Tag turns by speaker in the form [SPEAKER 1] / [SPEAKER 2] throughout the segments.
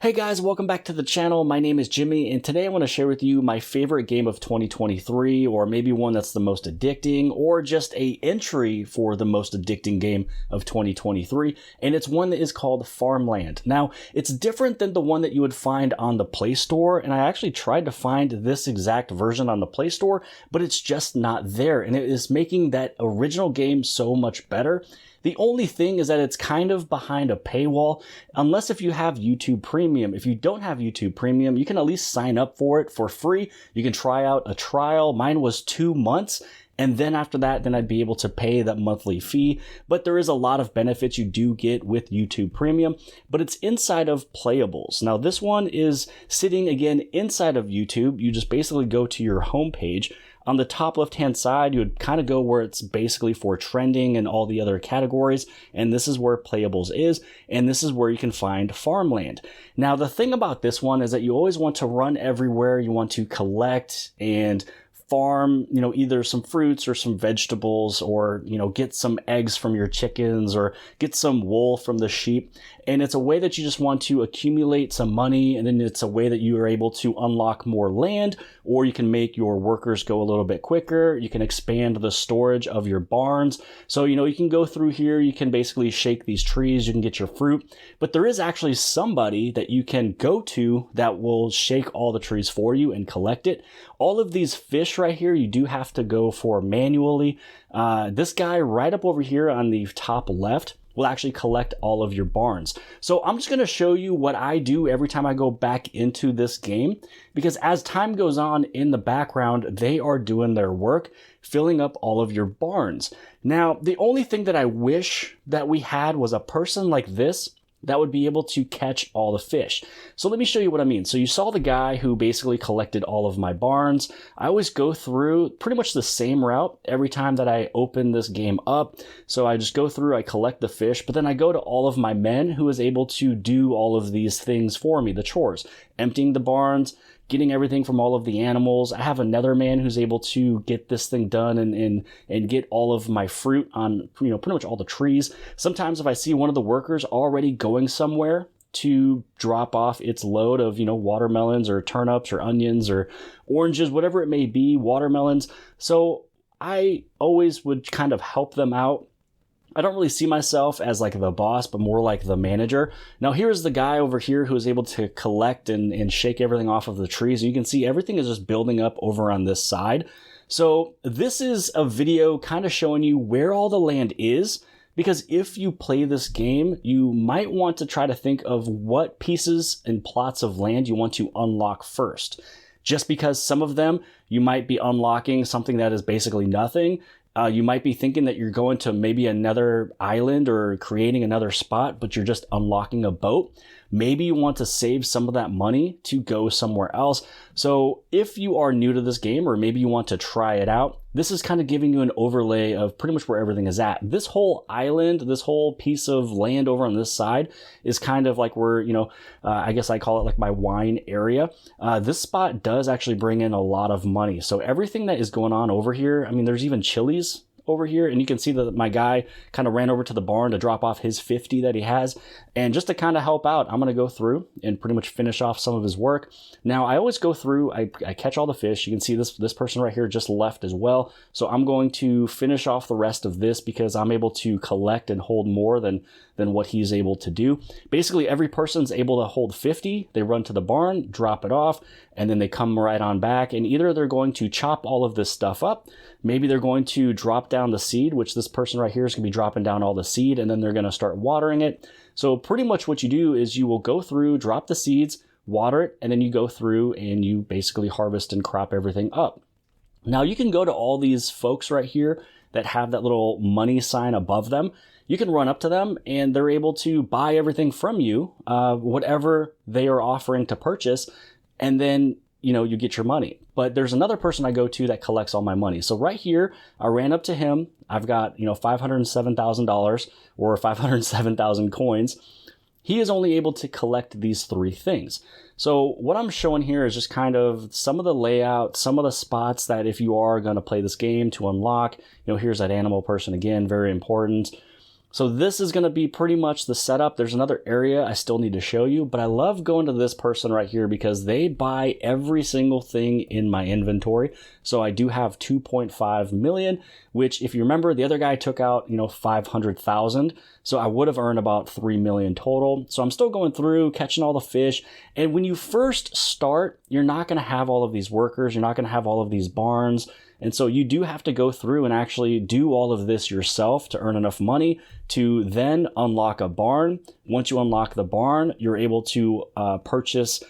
[SPEAKER 1] Hey guys, welcome back to the channel. My name is Jimmy, and today I want to share with you my favorite game of 2023, or maybe one that's the most addicting, or just a entry for the most addicting game of 2023, and it's one that is called Farmland. Now, it's different than the one that you would find on the Play Store, and I actually tried to find this exact version on the Play Store, but it's just not there, and it is making that original game so much better. The only thing is that it's kind of behind a paywall, unless if you have YouTube Premium. If you don't have YouTube Premium, you can at least sign up for it for free. You can try out a trial. Mine was 2 months. And then after that, then I'd be able to pay that monthly fee. But there is a lot of benefits you do get with YouTube Premium, but it's inside of Playables. Now this one is sitting again inside of YouTube. You just basically go to your homepage. On the top left-hand side, you would kind of go where it's basically for trending and all the other categories. And this is where Playables is. And this is where you can find Farmland. Now, the thing about this one is that you always want to run everywhere. You want to collect and farm, either some fruits or some vegetables, or, get some eggs from your chickens or get some wool from the sheep. And it's a way that you just want to accumulate some money. And then it's a way that you are able to unlock more land, or you can make your workers go a little bit quicker. You can expand the storage of your barns. So, you can go through here. You can basically shake these trees. You can get your fruit, but there is actually somebody that you can go to that will shake all the trees for you and collect it. All of these fish right here, you do have to go for manually. This guy right up over here on the top left will actually collect all of your barns. So I'm just going to show you what I do every time I go back into this game, because as time goes on in the background, they are doing their work, filling up all of your barns. Now, the only thing that I wish that we had was a person like this that would be able to catch all the fish. So let me show you what I mean. So you saw the guy who basically collected all of my barns. I always go through pretty much the same route every time that I open this game up. So I just go through, I collect the fish, but then I go to all of my men who is able to do all of these things for me, the chores, emptying the barns, getting everything from all of the animals. I have another man who's able to get this thing done and get all of my fruit on, pretty much all the trees. Sometimes if I see one of the workers already going somewhere to drop off its load of, watermelons or turnips or onions or oranges, whatever it may be, watermelons. So I always would kind of help them out. I don't really see myself as like the boss, but more like the manager. Now here's the guy over here who is able to collect and shake everything off of the trees. You can see everything is just building up over on this side. So this is a video kind of showing you where all the land is, because if you play this game, you might want to try to think of what pieces and plots of land you want to unlock first. Just because some of them you might be unlocking something that is basically nothing. You might be thinking that you're going to maybe another island or creating another spot, but you're just unlocking a boat. Maybe you want to save some of that money to go somewhere else. So if you are new to this game, or maybe you want to try it out, this is kind of giving you an overlay of pretty much where everything is at. This whole island, this whole piece of land over on this side is kind of like where, I guess I call it like my wine area. This spot does actually bring in a lot of money. So everything that is going on over here, I mean, there's even chilies over here, and you can see that my guy kind of ran over to the barn to drop off his 50 that he has. And just to kind of help out, I'm going to go through and pretty much finish off some of his work. Now, I always go through, I catch all the fish. You can see this person right here just left as well. So I'm going to finish off the rest of this because I'm able to collect and hold more than what he's able to do. Basically, every person's able to hold 50. They run to the barn, drop it off, and then they come right on back. And either they're going to chop all of this stuff up, maybe they're going to drop down the seed, which this person right here is going to be dropping down all the seed, and then they're going to start watering it. So pretty much what you do is you will go through, drop the seeds, water it, and then you go through and you basically harvest and crop everything up. Now you can go to all these folks right here that have that little money sign above them. You can run up to them and they're able to buy everything from you, whatever they are offering to purchase, and then you get your money. But there's another person I go to that collects all my money. So right here, I ran up to him. I've got, $507,000 or 507,000 coins. He is only able to collect these 3 things. So what I'm showing here is just kind of some of the layout, some of the spots that if you are going to play this game to unlock, here's that animal person again, very important. So this is going to be pretty much the setup. There's another area I still need to show you, but I love going to this person right here because they buy every single thing in my inventory. So I do have 2.5 million, which if you remember, the other guy took out, 500,000. So I would have earned about 3 million total. So I'm still going through, catching all the fish. And when you first start, you're not going to have all of these workers. You're not going to have all of these barns. And so you do have to go through and actually do all of this yourself to earn enough money to then unlock a barn. Once you unlock the barn, you're able to purchase,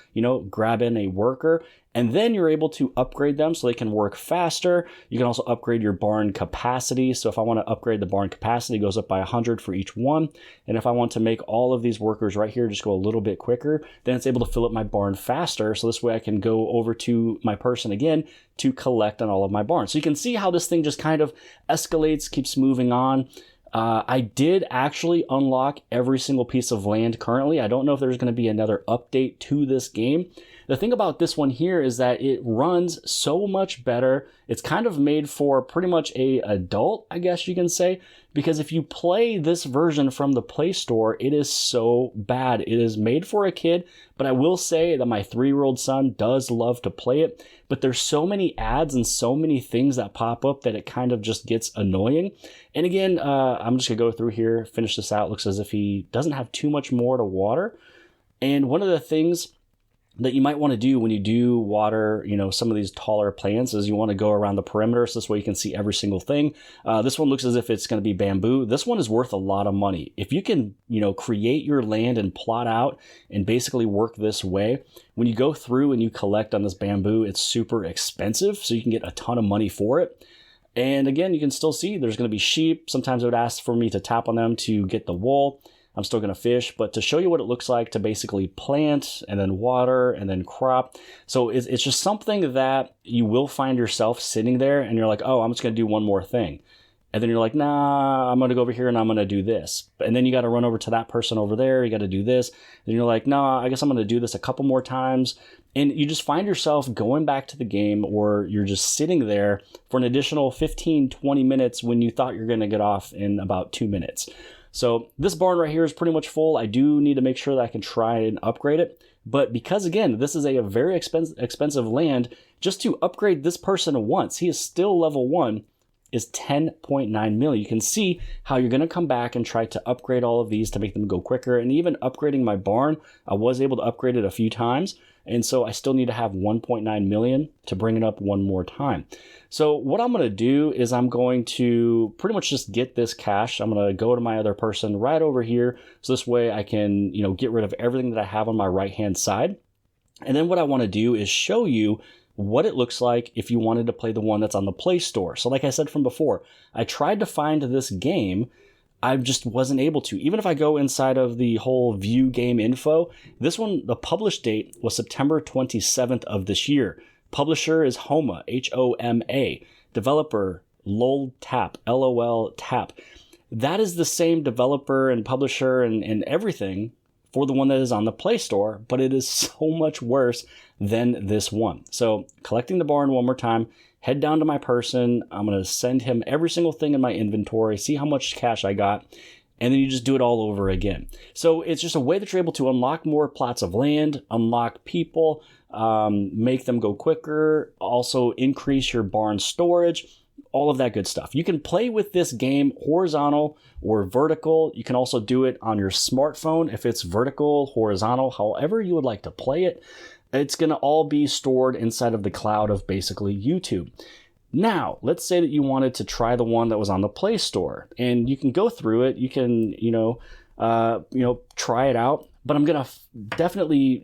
[SPEAKER 1] grab in a worker, and then you're able to upgrade them so they can work faster. You can also upgrade your barn capacity. So if I want to upgrade the barn capacity, it goes up by 100 for each one. And if I want to make all of these workers right here just go a little bit quicker, then it's able to fill up my barn faster. So this way I can go over to my person again to collect on all of my barns. So you can see how this thing just kind of escalates, keeps moving on. I did actually unlock every single piece of land currently. I don't know if there's going to be another update to this game. The thing about this one here is that it runs so much better. It's kind of made for pretty much a adult, I guess you can say, because if you play this version from the Play Store, it is so bad. It is made for a kid, but I will say that my 3-year-old son does love to play it, but there's so many ads and so many things that pop up that it kind of just gets annoying. And again, I'm just gonna go through here, finish this out. Looks as if he doesn't have too much more to water. And one of the things that you might want to do when you do water, some of these taller plants is you want to go around the perimeter so this way you can see every single thing. This one looks as if it's going to be bamboo. This one is worth a lot of money. If you can, create your land and plot out and basically work this way, when you go through and you collect on this bamboo, it's super expensive. So you can get a ton of money for it. And again, you can still see there's going to be sheep. Sometimes it would ask for me to tap on them to get the wool. I'm still going to fish, but to show you what it looks like to basically plant and then water and then crop. So it's just something that you will find yourself sitting there and you're like, oh, I'm just going to do one more thing. And then you're like, nah, I'm going to go over here and I'm going to do this. And then you got to run over to that person over there. You got to do this. And you're like, nah, I guess I'm going to do this a couple more times. And you just find yourself going back to the game, or you're just sitting there for an additional 15, 20 minutes when you thought you're going to get off in about 2 minutes. So this barn right here is pretty much full. I do need to make sure that I can try and upgrade it. But because, again, this is a very expensive land, just to upgrade this person once, he is still level 1, is 10.9 million. You can see how you're going to come back and try to upgrade all of these to make them go quicker. And even upgrading my barn, I was able to upgrade it a few times. And so I still need to have 1.9 million to bring it up one more time. So what I'm going to do is I'm going to pretty much just get this cash. I'm going to go to my other person right over here. So this way I can, get rid of everything that I have on my right-hand side. And then what I want to do is show you what it looks like if you wanted to play the one that's on the Play Store. So like I said from before, I tried to find this game. I just wasn't able to. Even if I go inside of the whole view game info, this one, the published date was September 27th of this year. Publisher is Homa, Homa. Developer, LOL Tap, LOL Tap. That is the same developer and publisher and everything for the one that is on the Play Store, but it is so much worse than this one. So collecting the barn one more time, head down to my person. I'm going to send him every single thing in my inventory, see how much cash I got, and then you just do it all over again. So it's just a way that you're able to unlock more plots of land, unlock people, make them go quicker, also increase your barn storage, all of that good stuff. You can play with this game horizontal or vertical. You can also do it on your smartphone if it's vertical, horizontal, however you would like to play it. It's going to all be stored inside of the cloud of basically YouTube. Now, let's say that you wanted to try the one that was on the Play Store, and you can go through it. You can, try it out, but I'm going to definitely,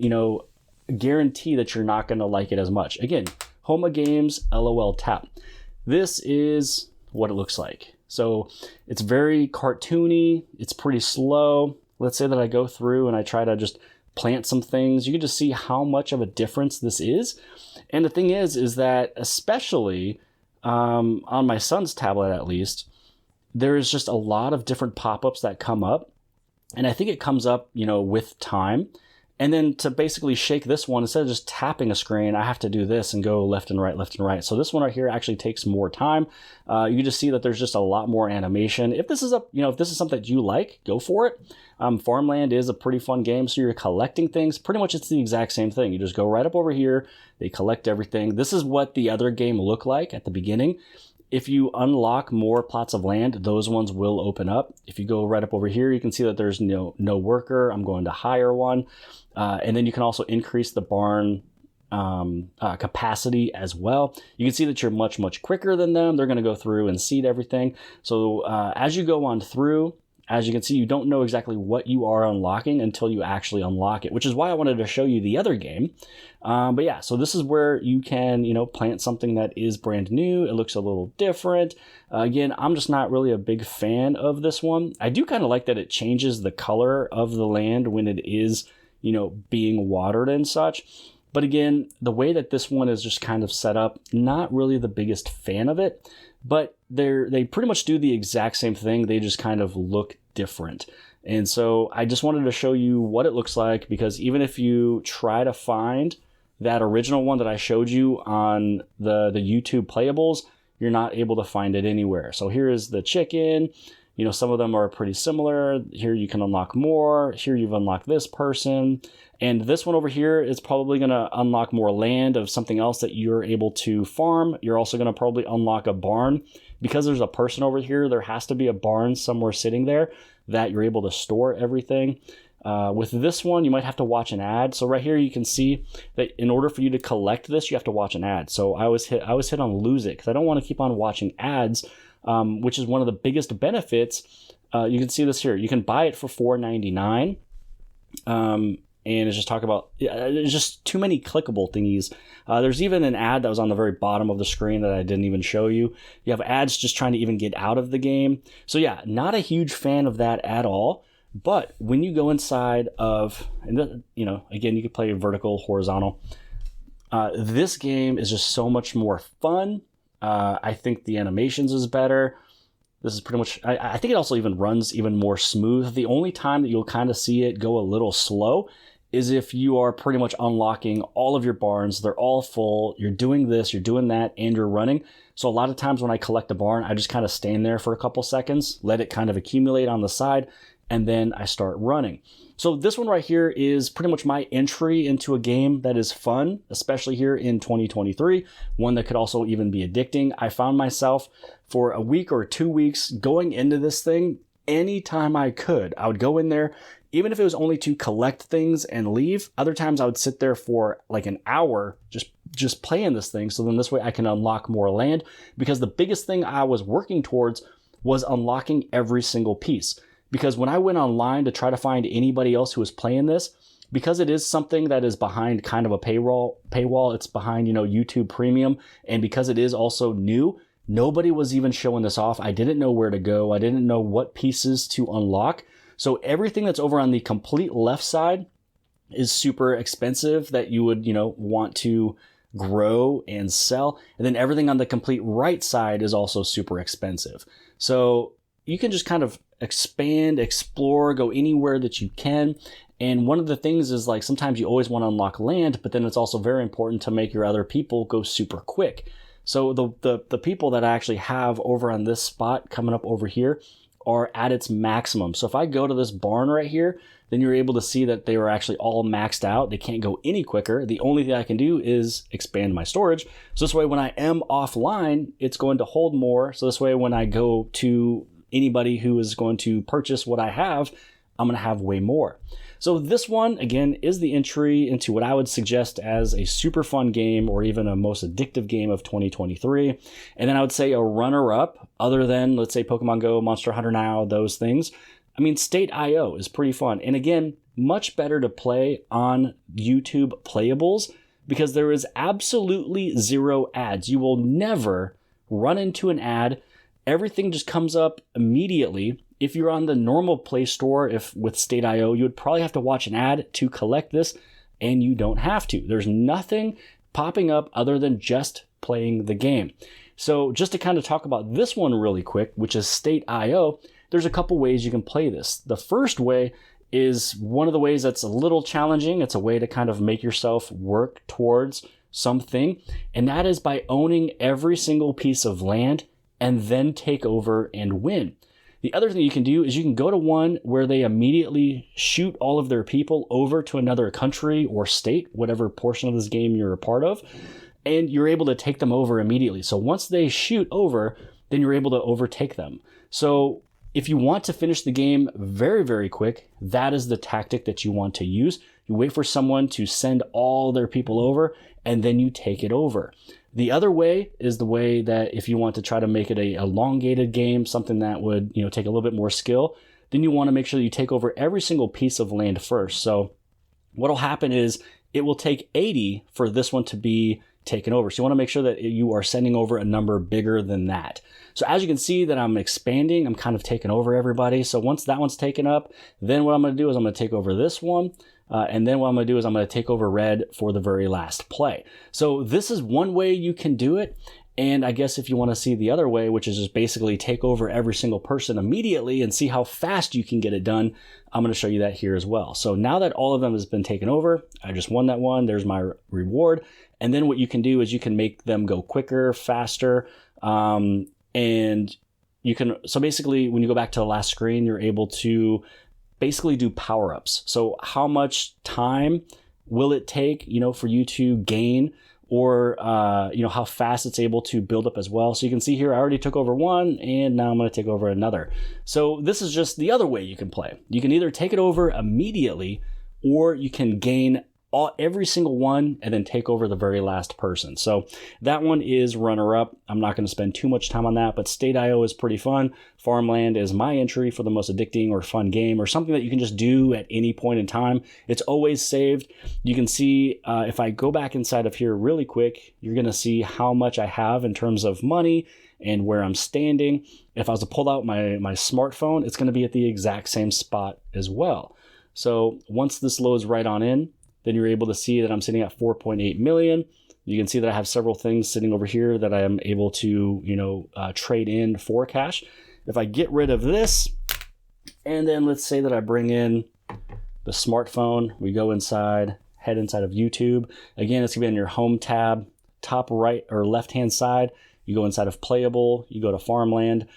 [SPEAKER 1] guarantee that you're not going to like it as much. Again, Homa Games, LOL Tap. This is what it looks like. So it's very cartoony. It's pretty slow. Let's say that I go through and I try to just plant some things. You can just see how much of a difference this is. And the thing is that especially on my son's tablet, at least, there's just a lot of different pop-ups that come up. And I think it comes up, with time. And then to basically shake this one, instead of just tapping a screen, I have to do this and go left and right, left and right. So this one right here actually takes more time. You can just see that there's just a lot more animation. If this is if this is something that you like, go for it. Farmland is a pretty fun game. So you're collecting things. Pretty much it's the exact same thing. You just go right up over here. They collect everything. This is what the other game looked like at the beginning. If you unlock more plots of land, those ones will open up. If you go right up over here, you can see that there's no worker. I'm going to hire one. And then you can also increase the barn capacity as well. You can see that you're much, much quicker than them. They're going to go through and seed everything. So as you go on through, as you can see, you don't know exactly what you are unlocking until you actually unlock it, which is why I wanted to show you the other game. But yeah, so this is where you can, plant something that is brand new. It looks a little different. Again, I'm just not really a big fan of this one. I do kind of like that it changes the color of the land when it is, being watered and such. But again, the way that this one is just kind of set up, not really the biggest fan of it. But they pretty much do the exact same thing. They just kind of look different. And so I just wanted to show you what it looks like, because even if you try to find that original one that I showed you on the YouTube playables, you're not able to find it anywhere. So here is the chicken. Some of them are pretty similar. Here you can unlock more. Here you've unlocked this person. And this one over here is probably going to unlock more land of something else that you're able to farm. You're also going to probably unlock a barn. Because there's a person over here, there has to be a barn somewhere sitting there that you're able to store everything. With this one, you might have to watch an ad. So right here, you can see that in order for you to collect this, you have to watch an ad. So I was hit on lose it, because I don't want to keep on watching ads, which is one of the biggest benefits. You can see this here. You can buy it for $4.99. And it's just talk about, there's just too many clickable thingies. There's even an ad that was on the very bottom of the screen that I didn't even show you. You have ads just trying to even get out of the game. So yeah, not a huge fan of that at all. But when you go inside of, again, you can play vertical, horizontal. This game is just so much more fun. I think the animations is better. This is pretty much, I think it also even runs even more smooth. The only time that you'll kind of see it go a little slow is if you are pretty much unlocking all of your barns. They're all full. You're doing this, you're doing that, and you're running. So a lot of times when I collect a barn, I just kind of stand there for a couple seconds, let it kind of accumulate on the side, and then I start running. So this one right here is pretty much my entry into a game that is fun, especially here in 2023, one that could also even be addicting. I found myself for a week or 2 weeks going into this thing anytime I could. I would go in there, even if it was only to collect things and leave. Other times I would sit there for like an hour just playing this thing. So then this way I can unlock more land, because the biggest thing I was working towards was unlocking every single piece. Because when I went online to try to find anybody else who was playing this, because it is something that is behind kind of a paywall, it's behind, YouTube Premium, and because it is also new, nobody was even showing this off. I didn't know where to go. I didn't know what pieces to unlock. So everything that's over on the complete left side is super expensive that you would, want to grow and sell. And then everything on the complete right side is also super expensive. So you can just kind of expand, explore, go anywhere that you can. And one of the things is, like, sometimes you always want to unlock land, but then it's also very important to make your other people go super quick. So the people that I actually have over on this spot coming up over here are at its maximum. So if I go to this barn right here, then you're able to see that they were actually all maxed out. They can't go any quicker. The only thing I can do is expand my storage. So this way, when I am offline, it's going to hold more. So this way, when I go to anybody who is going to purchase what I have, I'm going to have way more. So this one, again, is the entry into what I would suggest as a super fun game, or even a most addictive game of 2023. And then I would say a runner-up, other than, let's say, Pokemon Go, Monster Hunter Now, those things. I mean, State.io is pretty fun. And again, much better to play on YouTube playables, because there is absolutely zero ads. You will never run into an ad. Everything just comes up immediately. If you're on the normal Play Store, if with State.io, you would probably have to watch an ad to collect this, and you don't have to. There's nothing popping up other than just playing the game. So just to kind of talk about this one really quick, which is State.io, there's a couple ways you can play this. The first way is one of the ways that's a little challenging. It's a way to kind of make yourself work towards something, and that is by owning every single piece of land and then take over and win. The other thing you can do is you can go to one where they immediately shoot all of their people over to another country or state, whatever portion of this game you're a part of, and you're able to take them over immediately. So once they shoot over, then you're able to overtake them. So if you want to finish the game very, very quick, that is the tactic that you want to use. You wait for someone to send all their people over, and then you take it over. The other way is the way that if you want to try to make it a elongated game, something that would, take a little bit more skill, then you want to make sure that you take over every single piece of land first. So what'll happen is it will take 80 for this one to be taken over. So you want to make sure that you are sending over a number bigger than that. So as you can see that I'm expanding, I'm kind of taking over everybody. So once that one's taken up, then what I'm going to do is I'm going to take over this one. And then what I'm going to do is I'm going to take over red for the very last play. So this is one way you can do it. And I guess if you want to see the other way, which is just basically take over every single person immediately and see how fast you can get it done, I'm going to show you that here as well. So now that all of them has been taken over, I just won that one. There's my reward. And then what you can do is you can make them go quicker, faster, and you can, so basically when you go back to the last screen, you're able to basically do power-ups. So how much time will it take, for you to gain, or, how fast it's able to build up as well. So you can see here, I already took over one, and now I'm going to take over another. So this is just the other way you can play. You can either take it over immediately, or you can gain every single one and then take over the very last person. So that one is runner-up. I'm not going to spend too much time on that, but State.io is pretty fun. Farmland is my entry for the most addicting or fun game, or something that you can just do at any point in time. It's always saved. You can see if I go back inside of here really quick, you're going to see how much I have in terms of money and where I'm standing. If I was to pull out my smartphone, it's going to be at the exact same spot as well. So once this loads right on in, then you're able to see that I'm sitting at 4.8 million. You can see that I have several things sitting over here that I am able to, trade in for cash. If I get rid of this, and then let's say that I bring in the smartphone, we go inside, head inside of YouTube. Again, it's gonna be in your home tab, top right or left-hand side. You go inside of playable, you go to farmland,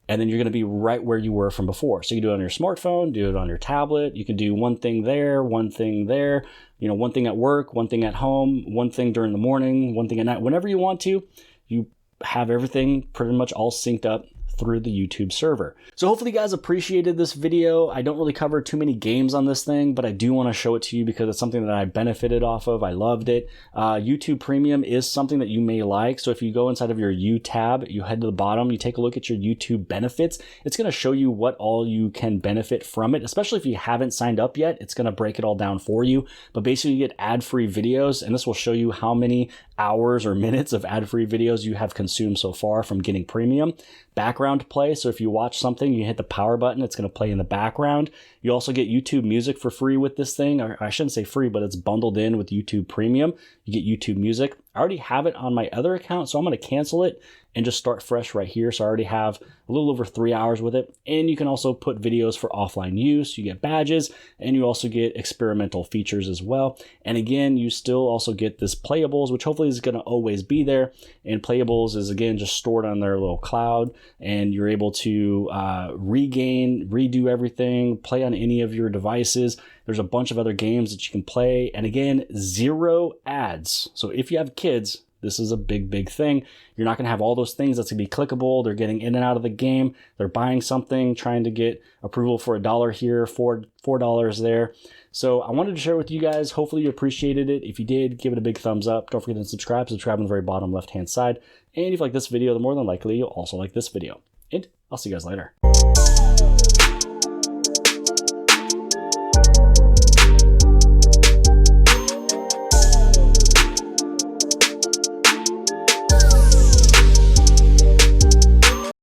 [SPEAKER 1] and then you're going to be right where you were from before. So you can do it on your smartphone, do it on your tablet. You can do one thing there, one thing there, one thing at work, one thing at home, one thing during the morning, one thing at night. Whenever you want to, you have everything pretty much all synced up through the YouTube server. So hopefully you guys appreciated this video. I don't really cover too many games on this thing, but I do want to show it to you because it's something that I benefited off of. I loved it. YouTube Premium is something that you may like. So if you go inside of your U tab, you head to the bottom, you take a look at your YouTube benefits. It's going to show you what all you can benefit from it, especially if you haven't signed up yet. It's going to break it all down for you. But basically you get ad-free videos, and this will show you how many hours or minutes of ad-free videos you have consumed so far from getting premium. Background play, so if you watch something, you hit the power button, it's going to play in the background. You also get YouTube Music for free with this thing, or I shouldn't say free, but it's bundled in with YouTube Premium. You get YouTube Music. I already have it on my other account, so I'm going to cancel it and just start fresh right here. So I already have a little over 3 hours with it. And you can also put videos for offline use. You get badges, and you also get experimental features as well. And again, you still also get this playables, which hopefully is going to always be there. And playables is again just stored on their little cloud, and you're able to redo everything, play on any of your devices. There's a bunch of other games that you can play. And again, 0 ads. So if you have kids, this is a big, big thing. You're not going to have all those things that's going to be clickable. They're getting in and out of the game. They're buying something, trying to get approval for $1 here, $4 there. So I wanted to share it with you guys. Hopefully you appreciated it. If you did, give it a big thumbs up. Don't forget to subscribe. Subscribe on the very bottom left-hand side. And if you like this video, then more than likely you'll also like this video. And I'll see you guys later.